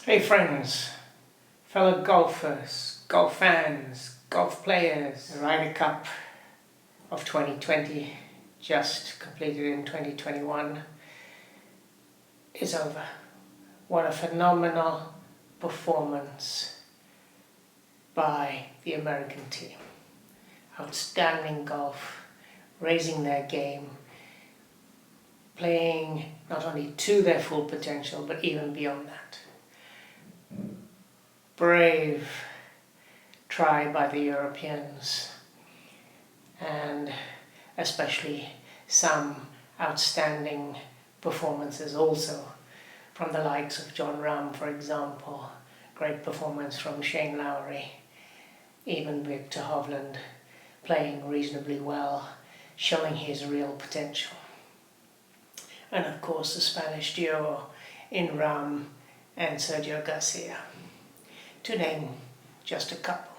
Hey friends, fellow golfers, golf fans, golf players. The Ryder Cup of 2020, just completed in 2021, is over. What a phenomenal performance by the American team. Outstanding golf, raising their game, playing not only to their full potential but even beyond that. Brave try by the Europeans, and especially some outstanding performances also from the likes of Jon Rahm, for example. Great performance from Shane Lowry, even Victor Hovland playing reasonably well, showing his real potential. And of course the Spanish duo in Rahm and Sergio Garcia, to name just a couple.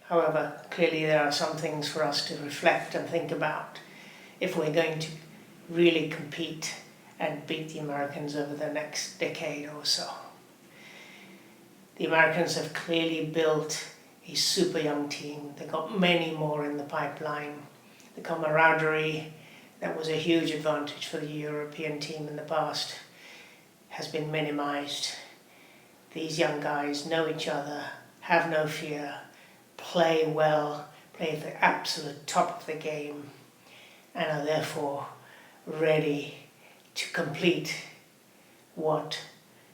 However, clearly there are some things for us to reflect and think about if we're going to really compete and beat the Americans over the next decade or so. The Americans have clearly built a super young team. They've got many more in the pipeline. The camaraderie that was a huge advantage for the European team in the past has been minimized. These young guys know each other, have no fear, play well, play at the absolute top of the game, and are therefore ready to complete what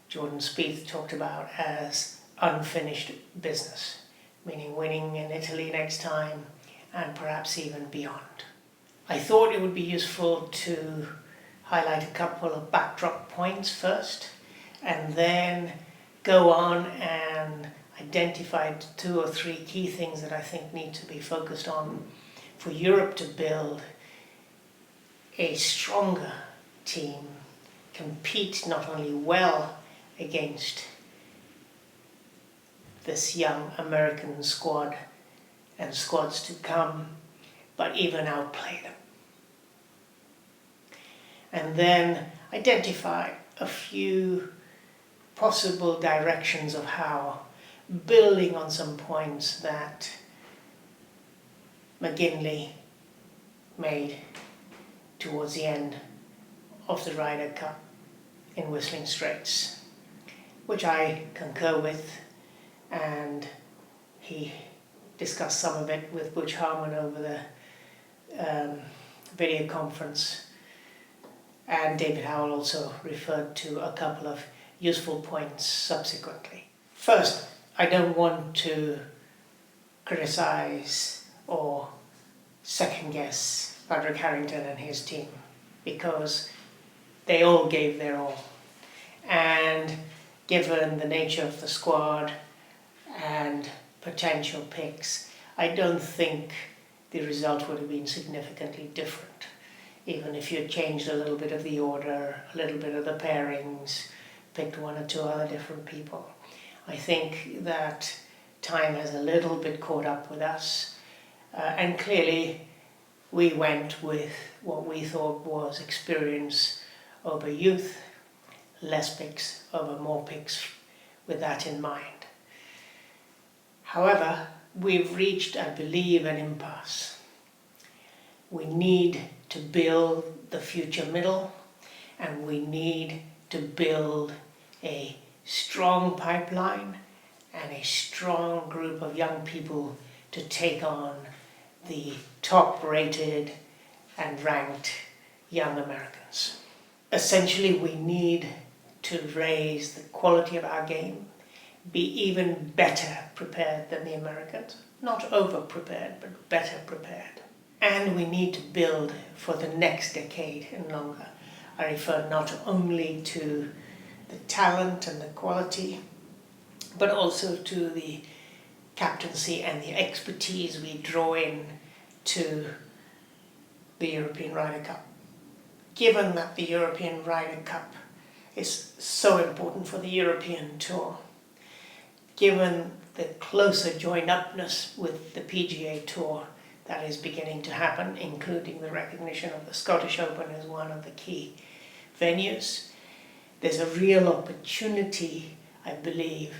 Jordan Spieth talked about as unfinished business, meaning winning in Italy next time and perhaps even beyond. I thought it would be useful to highlight a couple of backdrop points first, and then go on and identify 2 or 3 key things that I think need to be focused on for Europe to build a stronger team, compete not only well against this young American squad and squads to come, but even outplay them. And then identify a few possible directions of how, building on some points that McGinley made towards the end of the Ryder Cup in Whistling Straits, which I concur with, and he discussed some of it with Butch Harmon over the video conference, and David Howell also referred to a couple of useful points subsequently. First, I don't want to criticize or second guess Padraig Harrington and his team, because they all gave their all. And given the nature of the squad and potential picks, I don't think the result would have been significantly different, even if you had changed a little bit of the order, a little bit of the pairings, picked 1 or 2 other different people. I think that time has a little bit caught up with us, and clearly we went with what we thought was experience over youth, less picks over more picks, with that in mind. However, we've reached, I believe, an impasse. We need to build the future middle, and we need to build a strong pipeline and a strong group of young people to take on the top-rated and ranked young Americans. Essentially, we need to raise the quality of our game, be even better prepared than the Americans, not over-prepared, but better prepared. And we need to build for the next decade and longer. I refer not only to the talent and the quality, but also to the captaincy and the expertise we draw in to the European Ryder Cup. Given that the European Ryder Cup is so important for the European Tour, given the closer joined-upness with the PGA Tour that is beginning to happen, including the recognition of the Scottish Open as one of the key venues, there's a real opportunity, I believe,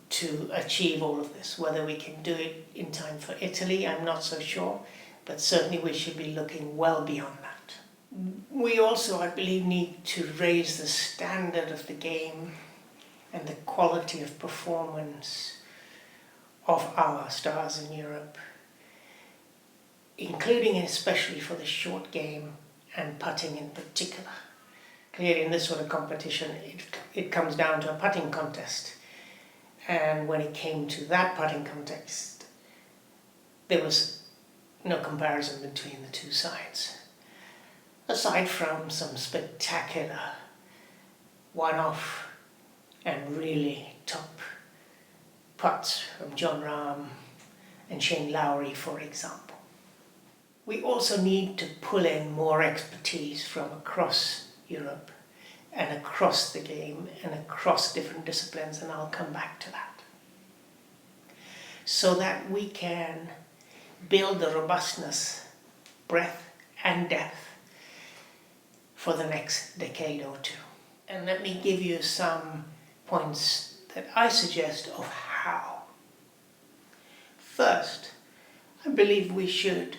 to achieve all of this. Whether we can do it in time for Italy, I'm not so sure, but certainly we should be looking well beyond that. We also, I believe, need to raise the standard of the game and the quality of performance of our stars in Europe, including and especially for the short game and putting in particular. Clearly in this sort of competition, it comes down to a putting contest. And when it came to that putting contest, there was no comparison between the two sides. Aside from some spectacular one-off and really top putts from John Rahm and Shane Lowry, for example. We also need to pull in more expertise from across Europe and across the game and across different disciplines, and I'll come back to that. So that we can build the robustness, breadth and depth for the next decade or two. And let me give you some points that I suggest of how. First, I believe we should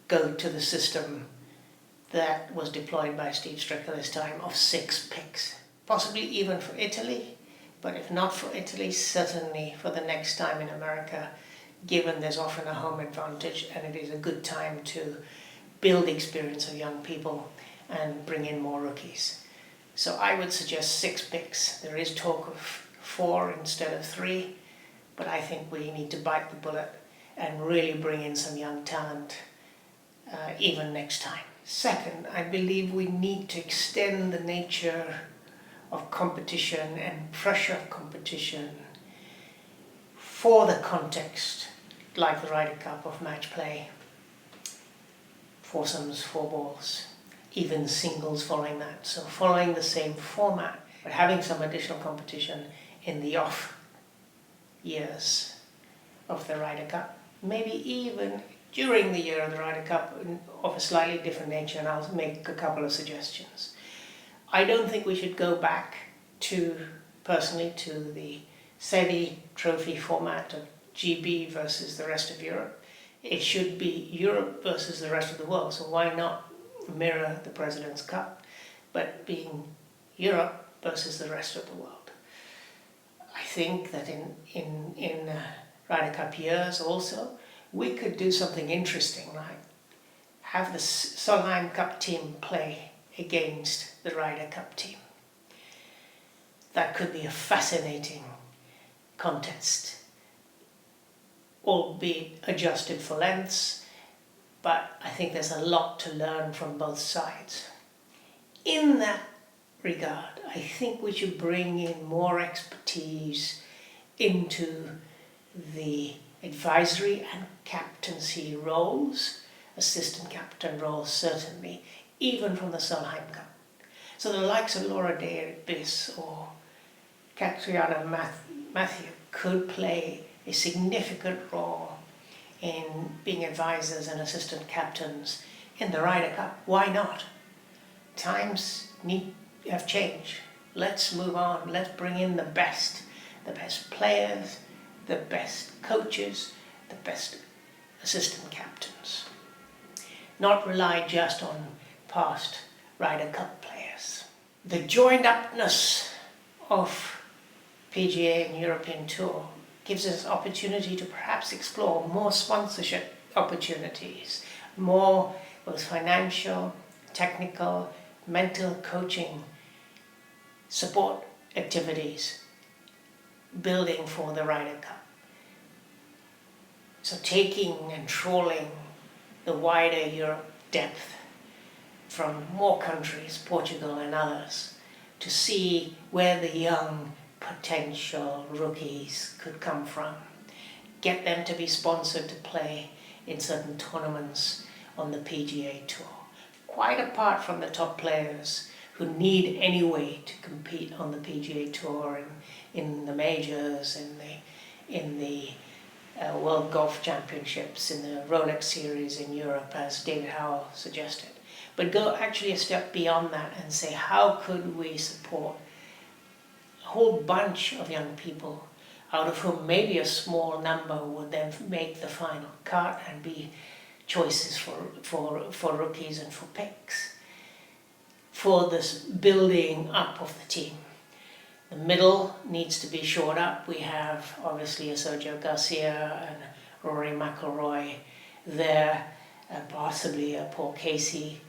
go to the system that was deployed by Steve Stricker this time of 6 picks. Possibly even for Italy, but if not for Italy, certainly for the next time in America, given there's often a home advantage and it is a good time to build the experience of young people and bring in more rookies. So I would suggest 6 picks. There is talk of 4 instead of 3, but I think we need to bite the bullet and really bring in some young talent even next time. Second, I believe we need to extend the nature of competition and pressure of competition for the context, like the Ryder Cup, of match play, foursomes, 4 balls, even singles following that. So following the same format, but having some additional competition in the off years of the Ryder Cup, maybe even during the year of the Ryder Cup of a slightly different nature, and I'll make a couple of suggestions. I don't think we should go back personally to the Seve Trophy format of GB versus the rest of Europe. It should be Europe versus the rest of the world, so why not mirror the President's Cup, but being Europe versus the rest of the world. I think that in Ryder Cup years also, we could do something interesting, like have the Solheim Cup team play against the Ryder Cup team. That could be a fascinating contest, albeit adjusted for lengths, but I think there's a lot to learn from both sides. In that regard, I think we should bring in more expertise into the advisory and captaincy roles, assistant captain roles certainly, even from the Solheim Cup. So the likes of Laura Davis or Catriona Matthew could play a significant role in being advisors and assistant captains in the Ryder Cup. Why not? Times have changed. Let's move on. Let's bring in the best players, the best coaches, the best assistant captains. Not rely just on past Ryder Cup players. The joined-upness of PGA and European Tour gives us opportunity to perhaps explore more sponsorship opportunities, more both financial, technical, mental coaching support activities, building for the Ryder Cup. So taking and trawling the wider Europe depth from more countries, Portugal and others, to see where the young potential rookies could come from. Get them to be sponsored to play in certain tournaments on the PGA Tour. Quite apart from the top players who need anyway to compete on the PGA Tour and in the majors, in the World Golf Championships, in the Rolex Series in Europe, as David Howell suggested. But go actually a step beyond that and say, how could we support whole bunch of young people, out of whom maybe a small number would then make the final cut and be choices for rookies and for picks, for this building up of the team. The middle needs to be shored up. We have obviously a Sergio Garcia and Rory McIlroy there, and possibly a Paul Casey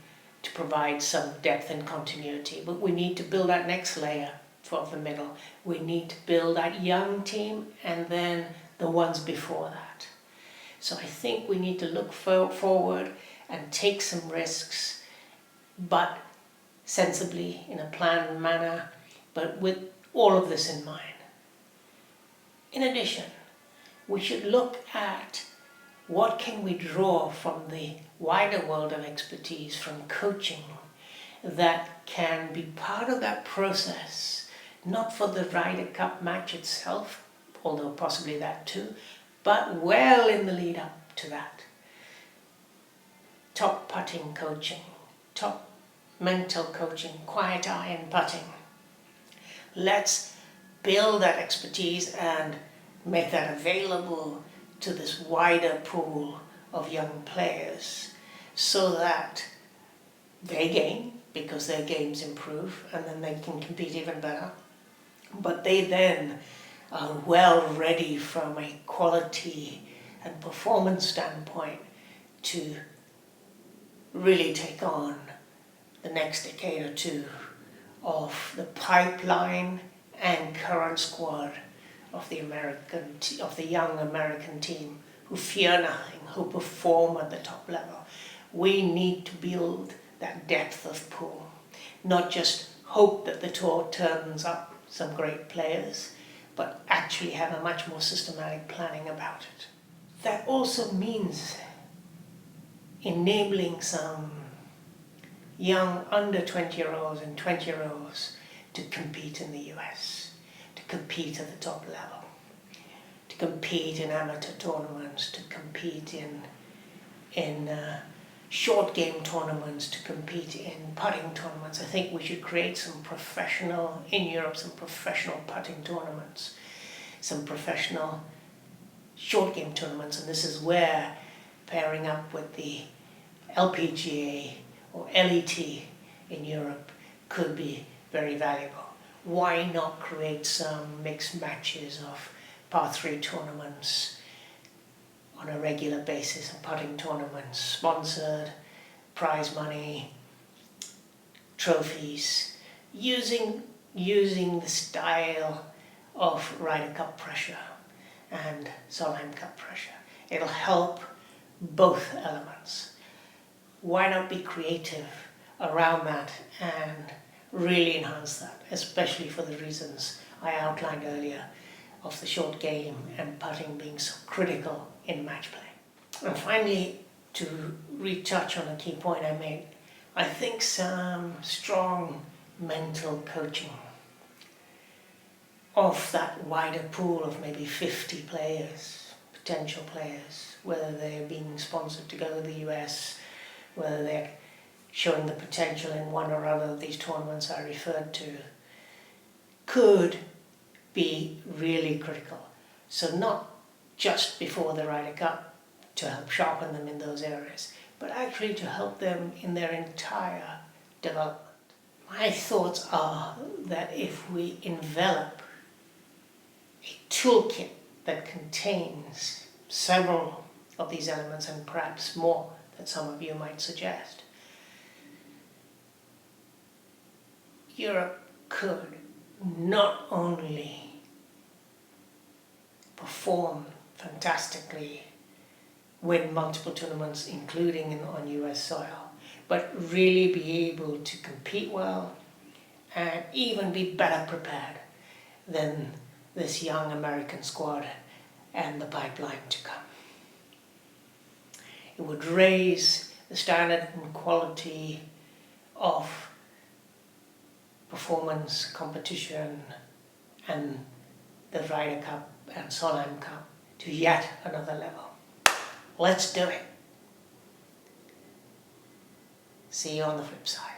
to provide some depth and continuity. But we need to build that next layer for the middle. We need to build that young team and then the ones before that. So I think we need to look forward and take some risks, but sensibly, in a planned manner, but with all of this in mind. In addition, we should look at what can we draw from the wider world of expertise, from coaching, that can be part of that process, not for the Ryder Cup match itself, although possibly that too, but well in the lead up to that. Top putting coaching, top mental coaching, quiet iron putting. Let's build that expertise and make that available to this wider pool of young players so that they gain, because their games improve and then they can compete even better. But they then are well ready from a quality and performance standpoint to really take on the next decade or two of the pipeline and current squad of the young American team who fear nothing, who perform at the top level. We need to build that depth of pool, not just hope that the tour turns up some great players, but actually have a much more systematic planning about it. That also means enabling some young under 20-year-olds and 20-year-olds to compete in the US, to compete at the top level, to compete in amateur tournaments, to compete in short game tournaments, to compete in putting tournaments. I think we should create some professional, in Europe, some professional putting tournaments, some professional short game tournaments, and this is where pairing up with the LPGA or LET in Europe could be very valuable. Why not create some mixed matches of par 3 tournaments on a regular basis, and putting tournaments, sponsored, prize money, trophies, using the style of Ryder Cup pressure and Solheim Cup pressure. It'll help both elements. Why not be creative around that and really enhance that, especially for the reasons I outlined earlier of the short game and putting being so critical in match play. And finally, to retouch on a key point I made, I think some strong mental coaching of that wider pool of maybe 50 players, potential players, whether they're being sponsored to go to the US, whether they're showing the potential in one or other of these tournaments I referred to, could be really critical. So not just before the Ryder Cup to help sharpen them in those areas, but actually to help them in their entire development. My thoughts are that if we envelop a toolkit that contains several of these elements, and perhaps more that some of you might suggest, Europe could not only perform fantastically, win multiple tournaments, including on US soil, but really be able to compete well and even be better prepared than this young American squad and the pipeline to come. It would raise the standard and quality of performance, competition, and the Ryder Cup and Solheim Cup to yet another level. Let's do it. See you on the flip side.